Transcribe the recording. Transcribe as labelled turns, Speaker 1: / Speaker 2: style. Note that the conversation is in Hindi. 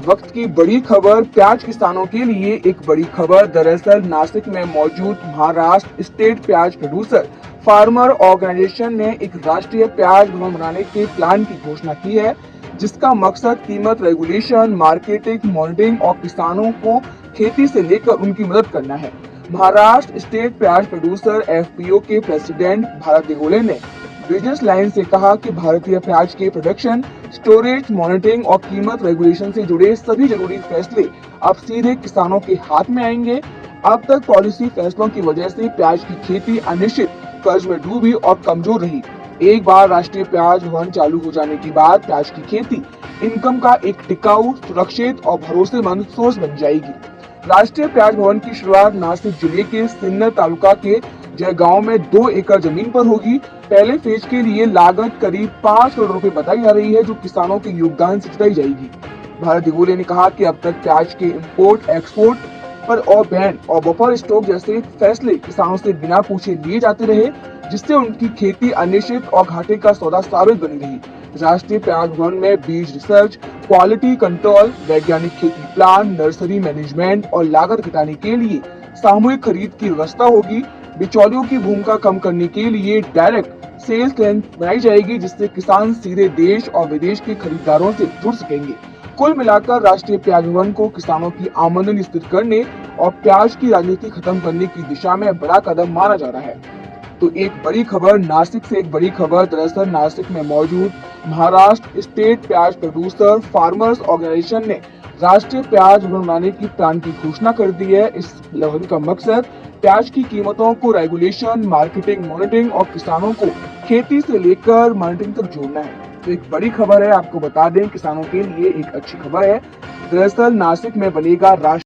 Speaker 1: वक्त की बड़ी खबर, प्याज किसानों के लिए एक बड़ी खबर। दरअसल नासिक में मौजूद महाराष्ट्र स्टेट प्याज प्रोड्यूसर फार्मर ऑर्गेनाइजेशन ने एक राष्ट्रीय प्याज भवन बनाने के प्लान की घोषणा की है, जिसका मकसद कीमत रेगुलेशन, मार्केटिंग, मॉनिटरिंग और किसानों को खेती से लेकर उनकी मदद करना है। महाराष्ट्र स्टेट प्याज प्रोड्यूसर एफपीओ के प्रेसिडेंट भारत दिगोले ने बिजनेस लाइन से कहा कि भारतीय प्याज के प्रोडक्शन, स्टोरेज, मॉनिटरिंग और कीमत रेगुलेशन से जुड़े सभी जरूरी फैसले अब सीधे किसानों के हाथ में आएंगे। अब तक पॉलिसी फैसलों की वजह से प्याज की खेती अनिश्चित, कर्ज में डूबी और कमजोर रही। एक बार राष्ट्रीय प्याज भवन चालू हो जाने के बाद प्याज की खेती इनकम का एक टिकाऊ, सुरक्षित और भरोसेमंद सोर्स बन जाएगी। राष्ट्रीय प्याज भवन की शुरुआत नासिक जिले के सिन्नर तालुका के जयगांव में 2 एकड़ जमीन पर होगी। पहले फेज के लिए लागत करीब 5 करोड़ रुपए बताई जा रही है, जो किसानों के योगदान से जुटाई जाएगी। भारत दिगोले ने कहा कि अब तक प्याज के इंपोर्ट, एक्सपोर्ट पर और बैन और बफर स्टॉक जैसे फैसले किसानों से बिना पूछे लिए जाते रहे, जिससे उनकी खेती अनिश्चित और घाटे का सौदा साबित बनी रही। राष्ट्रीय प्याज भवन में बीज रिसर्च, क्वालिटी कंट्रोल, वैज्ञानिक खेती प्लान, नर्सरी मैनेजमेंट और लागत घटाने के लिए सामूहिक खरीद की व्यवस्था होगी। बिचौलियों की भूमिका कम करने के लिए डायरेक्ट सेल्स लाइन बनाई जाएगी, जिससे किसान सीधे देश और विदेश के खरीदारों से जुड़ सकेंगे। कुल मिलाकर राष्ट्रीय प्याज भवन को किसानों की आमदनी स्थिर करने और प्याज की राजनीति खत्म करने की दिशा में बड़ा कदम माना जा रहा है। तो एक बड़ी खबर नासिक से, एक बड़ी खबर। दरअसल नासिक में मौजूद महाराष्ट्र स्टेट प्याज प्रोड्यूसर फार्मर्स ऑर्गेनाइजेशन ने राष्ट्रीय प्याज भवन बनाने की प्लान की घोषणा कर दी है। इस भवन का मकसद प्याज की कीमतों को रेगुलेशन, मार्केटिंग, मॉनिटरिंग और किसानों को खेती से लेकर मॉनिटरिंग तक जोड़ना है। तो एक बड़ी खबर है, आपको बता दें, किसानों के लिए एक अच्छी खबर है। दरअसल नासिक में बनेगा राष्ट्रीय